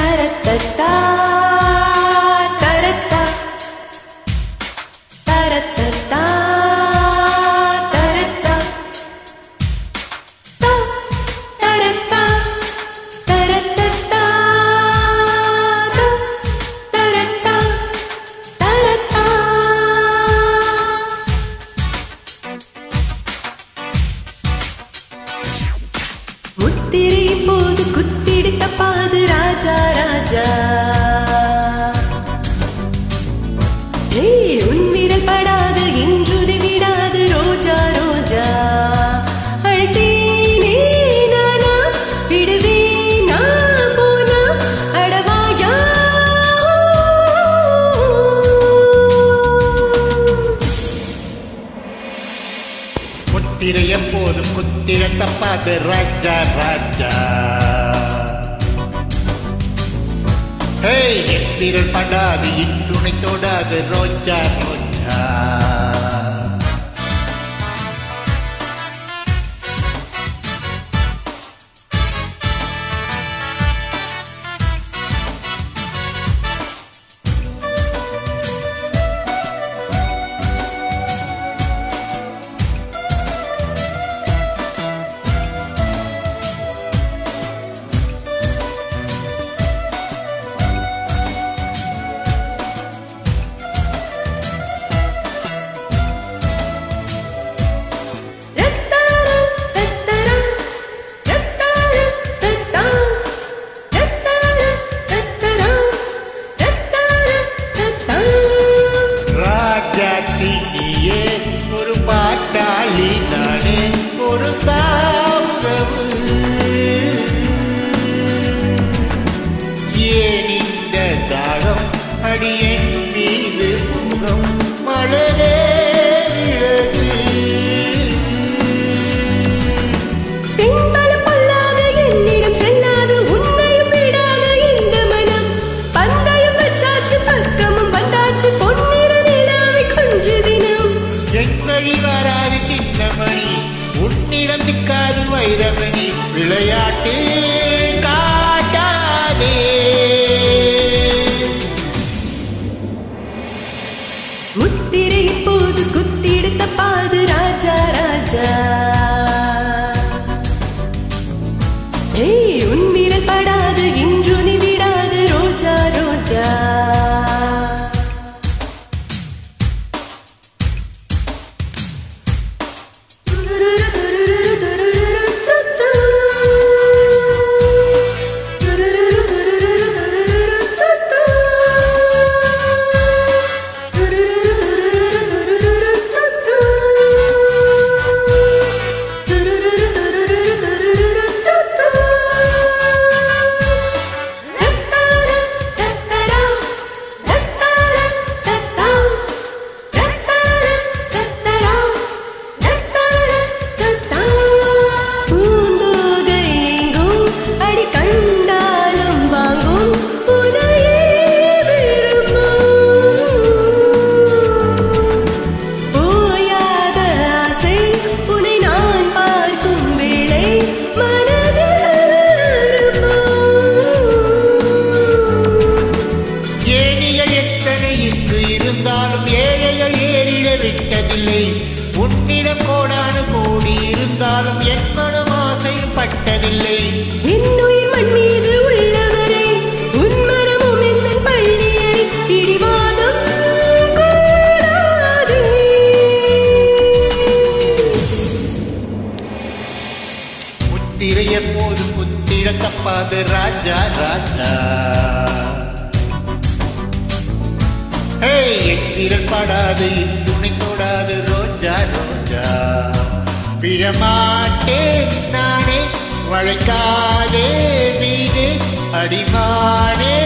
தரத்தா தரத்தா தரத்தா தரத்தா தரத்தா தரத்தா தரத்தா தரத்தா. முத்திரை போது குத்திடுத்த பாது ராஜா ராஜா உன்னிரல் படாது இன்றுரை விடாது ரோஜா ரோஜா அழைத்தேனே நானா விடுவேனா போனா அடவாயா. முத்திரை எப்போதும் குத்திர தப்பாது ராஜா ராஜா எப்பிரல் படாது இன்றுனை தொடாது ரோஜா ரோஜா. ஒரு பாட்டாளி நானே ஒரு சாவுறவு ஏன் இந்த தாகம் அடியேன் மீது முகம் மலரே விலகு. பெண்களும் பொல்லாத என்னிடம் செல்லாது உன்னையும் விடாத இந்த மனம் பந்தயம் வச்சாச்சு பக்கமும் வந்தாச்சு பொன்னிற நிலாவை கொஞ்ச தினம். என் வழி வராது சின்னமணி உன்னிடம் சிக்காது வைரமணி விளையாட்டு காட்டாதே. முத்திரை இப்போது குத்திடுத்த பாது ராஜா ராஜா உன்னிரல் படாது இன்றுனை விடாது ரோஜா ரோஜா. உன்னிடம் கோடானு கோடி இருந்தாலும் என் மனம் ஆசையும் பட்டதில்லை. இன்னுயிர் மண் மீது உள்ளவரே உன் மனமும் எந்த பள்ளியறை பிடிவாதம் கூடாதே. முத்திரை எப்போது குத்திட தப்பாது ராஜா ராஜா என் படாது துணை தொடாது ரோஜா ரோஜா. விழமாட்டேன் நானே வளைக்காதே மீது அடிமானே.